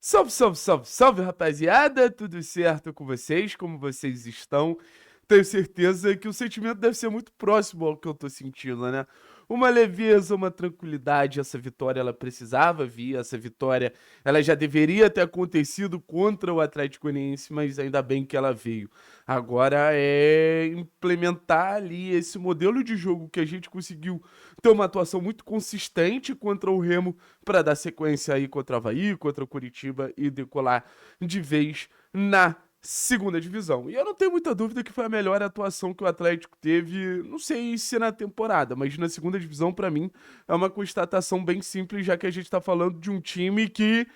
Salve, salve, salve, salve, rapaziada! Tudo certo com vocês? Como vocês estão? Tenho certeza que o sentimento deve ser muito próximo ao que eu tô sentindo, né? Uma leveza, uma tranquilidade. Essa vitória ela precisava vir, essa vitória ela já deveria ter acontecido contra o Atlético Goianiense, mas ainda bem que ela veio. Agora é implementar ali esse modelo de jogo que a gente conseguiu ter uma atuação muito consistente contra o Remo para dar sequência aí contra o Avaí, contra o Curitiba e decolar de vez na segunda divisão. E eu não tenho muita dúvida que foi a melhor atuação que o Atlético teve, não sei se na temporada, mas na segunda divisão, para mim, é uma constatação bem simples, já que a gente tá falando de um time que,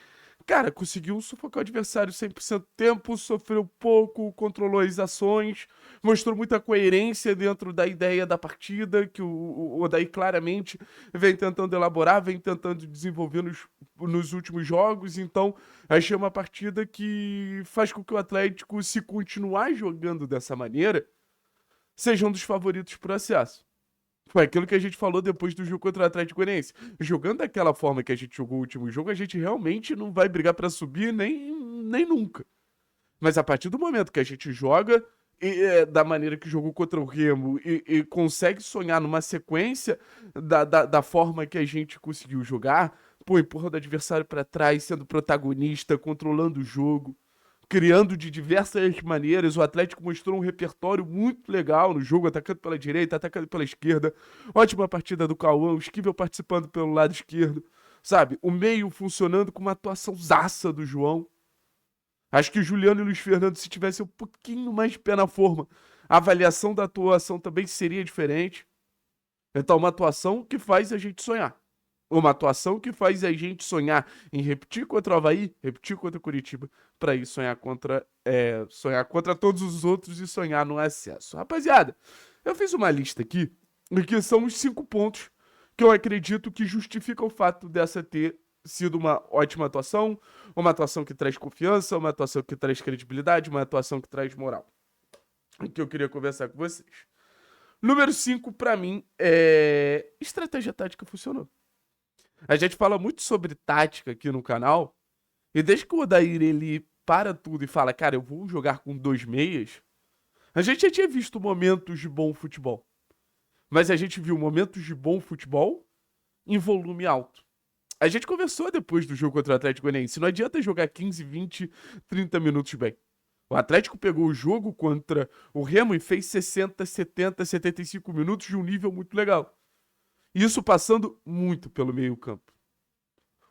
cara, conseguiu sufocar o adversário 100% do tempo, sofreu pouco, controlou as ações, mostrou muita coerência dentro da ideia da partida, que o Odair claramente vem tentando elaborar, vem tentando desenvolver nos últimos jogos. Então, achei uma partida que faz com que o Atlético, se continuar jogando dessa maneira, seja um dos favoritos para o acesso. Foi aquilo que a gente falou depois do jogo contra o Atlético Goianiense. Jogando daquela forma que a gente jogou o último jogo, a gente realmente não vai brigar para subir nem nunca. Mas a partir do momento que a gente joga da maneira que jogou contra o Remo e consegue sonhar numa sequência da forma que a gente conseguiu jogar, pô, empurrando o adversário para trás, sendo protagonista, controlando o jogo, criando de diversas maneiras. O Atlético mostrou um repertório muito legal no jogo, atacando pela direita, atacando pela esquerda. Ótima partida do Cauã, o Esquivel participando pelo lado esquerdo, sabe? O meio funcionando com uma atuação zaça do João. Acho que o Juliano e o Luiz Fernando, se tivessem um pouquinho mais de pé na forma, a avaliação da atuação também seria diferente. Então, uma atuação que faz a gente sonhar. Uma atuação que faz a gente sonhar em repetir contra o Avaí, repetir contra o Curitiba, para ir sonhar contra todos os outros e sonhar no acesso. Rapaziada, eu fiz uma lista aqui, que são os 5 pontos que eu acredito que justificam o fato dessa ter sido uma ótima atuação, uma atuação que traz confiança, uma atuação que traz credibilidade, uma atuação que traz moral. O que eu queria conversar com vocês. Número 5 para mim, é estratégia tática funcionou. A gente fala muito sobre tática aqui no canal, e desde que o Odair ele para tudo e fala, cara, eu vou jogar com 2 meias, a gente já tinha visto momentos de bom futebol. Mas a gente viu momentos de bom futebol em volume alto. A gente conversou depois do jogo contra o Atlético Goianiense. Não adianta jogar 15, 20, 30 minutos bem. O Atlético pegou o jogo contra o Remo e fez 60, 70, 75 minutos de um nível muito legal. Isso passando muito pelo meio-campo.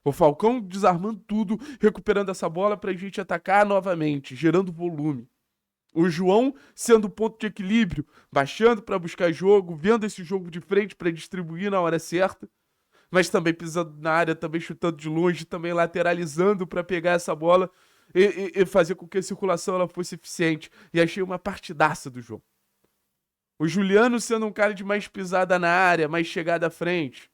O Falcão desarmando tudo, recuperando essa bola para a gente atacar novamente, gerando volume. O João sendo ponto de equilíbrio, baixando para buscar jogo, vendo esse jogo de frente para distribuir na hora certa, mas também pisando na área, também chutando de longe, também lateralizando para pegar essa bola e fazer com que a circulação ela fosse eficiente. E achei uma partidaça do jogo. O Juliano sendo um cara de mais pisada na área, mais chegada à frente.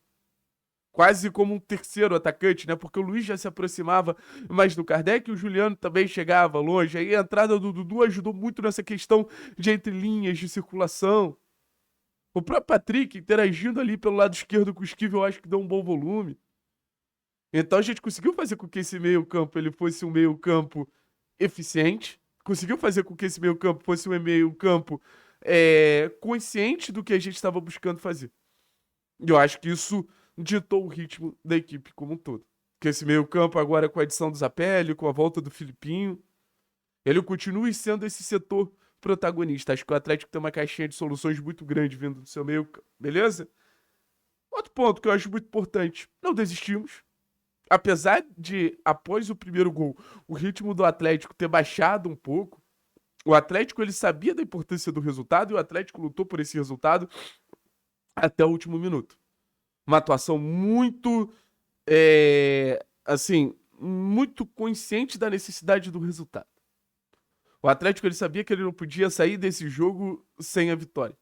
Quase como um terceiro atacante, né? Porque o Luiz já se aproximava mais do Kardec e o Juliano também chegava longe. Aí a entrada do Dudu ajudou muito nessa questão de entre linhas de circulação. O próprio Patrick interagindo ali pelo lado esquerdo com o Esquivel, eu acho que deu um bom volume. Então a gente conseguiu fazer com que esse meio-campo ele fosse um meio-campo eficiente, conseguiu fazer com que esse meio-campo fosse um meio-campo consciente do que a gente estava buscando fazer. E eu acho que isso ditou o ritmo da equipe como um todo. Que esse meio-campo agora com a edição do Zapelli, com a volta do Filipinho, ele continue sendo esse setor protagonista. Acho que o Atlético tem uma caixinha de soluções muito grande vindo do seu meio-campo, beleza? Outro ponto que eu acho muito importante, não desistimos. Apesar de, após o primeiro gol, o ritmo do Atlético ter baixado um pouco, o Atlético ele sabia da importância do resultado e o Atlético lutou por esse resultado até o último minuto. Uma atuação muito, assim, muito consciente da necessidade do resultado. O Atlético ele sabia que ele não podia sair desse jogo sem a vitória.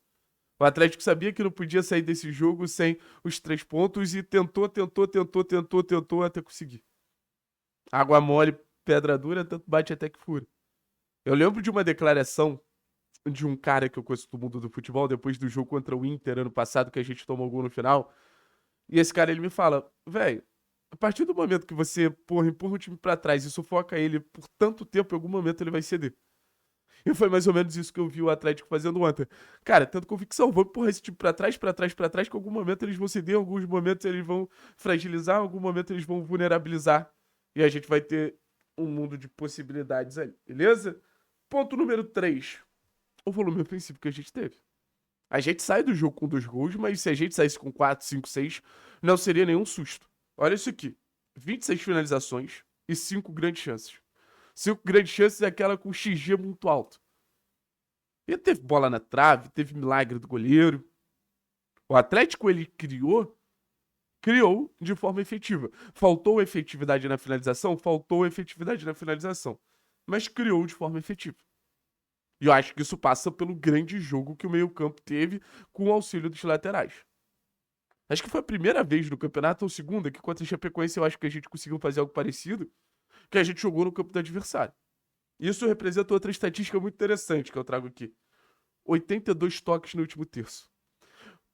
O Atlético sabia que não podia sair desse jogo sem os 3 pontos e tentou até conseguir. Água mole, pedra dura, tanto bate até que fura. Eu lembro de uma declaração de um cara que eu conheço do mundo do futebol depois do jogo contra o Inter ano passado, que a gente tomou gol no final. E esse cara ele me fala, velho, A partir do momento que você, porra, empurra o time pra trás e sufoca ele por tanto tempo, em algum momento ele vai ceder. E foi mais ou menos isso que eu vi o Atlético fazendo ontem. Cara, tendo convicção, vou empurrar esse time pra trás, pra trás, pra trás, que em algum momento eles vão ceder, em alguns momentos eles vão fragilizar, em algum momento eles vão vulnerabilizar. E a gente vai ter um mundo de possibilidades ali, beleza? Ponto número 3. O volume ofensivo que a gente teve. A gente sai do jogo com 2 gols, mas se a gente saísse com 4, 5, 6, não seria nenhum susto. Olha isso aqui. 26 finalizações e 5 grandes chances. 5 grandes chances é aquela com XG muito alto. E teve bola na trave, teve milagre do goleiro. O Atlético, ele criou de forma efetiva. Faltou efetividade na finalização? Faltou efetividade na finalização. Mas criou de forma efetiva. E eu acho que isso passa pelo grande jogo que o meio-campo teve com o auxílio dos laterais. Acho que foi a primeira vez no campeonato, ou segunda, que contra a Chapecoense eu acho que a gente conseguiu fazer algo parecido, que a gente jogou no campo do adversário. Isso representa outra estatística muito interessante que eu trago aqui. 82 toques no último terço.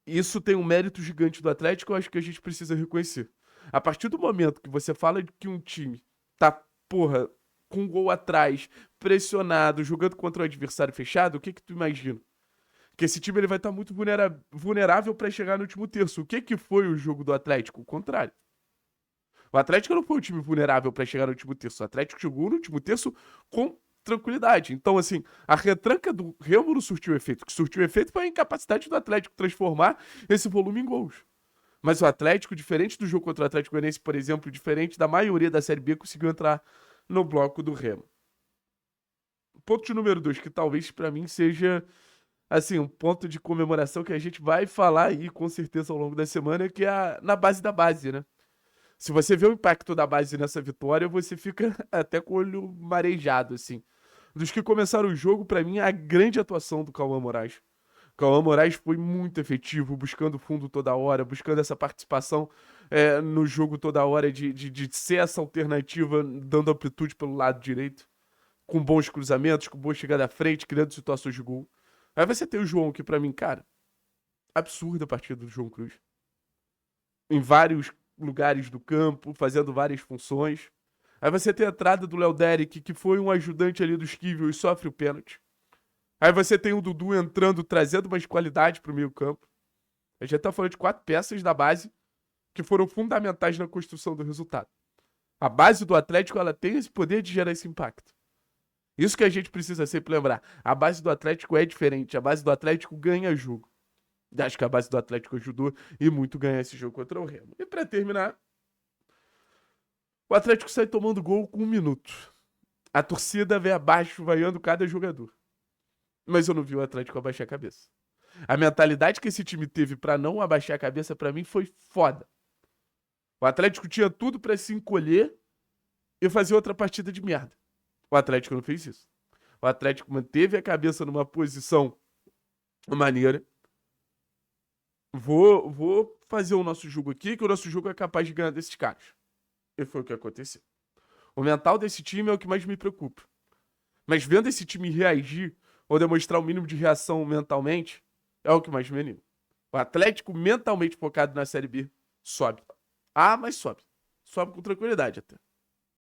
Isso tem um mérito gigante do Atlético, eu acho que a gente precisa reconhecer. A partir do momento que você fala de que um time tá, porra, com um gol atrás, pressionado, jogando contra o adversário fechado, o que que tu imagina? Que esse time ele vai estar muito vulnerável para chegar no último terço. O que que foi o jogo do Atlético? O contrário. O Atlético não foi um time vulnerável para chegar no último terço. O Atlético jogou no último terço com tranquilidade. Então, assim, a retranca do Remo não surtiu efeito. O que surtiu efeito foi a incapacidade do Atlético transformar esse volume em gols. Mas o Atlético, diferente do jogo contra o Atlético Goianiense, por exemplo, diferente da maioria da Série B, conseguiu entrar no bloco do Remo. Ponto de número 2, que talvez para mim seja, assim, um ponto de comemoração que a gente vai falar aí com certeza ao longo da semana, que é na base da base, né? Se você vê o impacto da base nessa vitória, você fica até com o olho marejado, assim. Dos que começaram o jogo, pra mim, a grande atuação do Cauã Moraes. O Cauã Moraes foi muito efetivo, buscando fundo toda hora, buscando essa participação no jogo toda hora, de ser essa alternativa, dando amplitude pelo lado direito, com bons cruzamentos, com boa chegada à frente, criando situações de gol. Aí você tem o João, que pra mim, cara, absurda a partida do João Cruz. Em vários lugares do campo, fazendo várias funções. Aí você tem a entrada do Léo Derek, que foi um ajudante ali do Esquivel e sofre o pênalti. Aí você tem o Dudu entrando, trazendo mais qualidade pro meio campo. A gente tá falando de 4 peças da base que foram fundamentais na construção do resultado. A base do Atlético, ela tem esse poder de gerar esse impacto. Isso que a gente precisa sempre lembrar. A base do Atlético é diferente. A base do Atlético ganha jogo. Acho que a base do Atlético ajudou e muito ganhar esse jogo contra o Remo. E pra terminar, o Atlético sai tomando gol com 1 minuto. A torcida vem abaixo, vaiando cada jogador. Mas eu não vi o Atlético abaixar a cabeça. A mentalidade que esse time teve pra não abaixar a cabeça, pra mim, foi foda. O Atlético tinha tudo pra se encolher e fazer outra partida de merda. O Atlético não fez isso. O Atlético manteve a cabeça numa posição maneira. Vou fazer o nosso jogo aqui, que o nosso jogo é capaz de ganhar desses caras. E foi o que aconteceu. O mental desse time é o que mais me preocupa. Mas vendo esse time reagir, ou demonstrar o mínimo de reação mentalmente, é o que mais me anima. O Atlético mentalmente focado na Série B sobe. Ah, mas sobe. Sobe com tranquilidade até.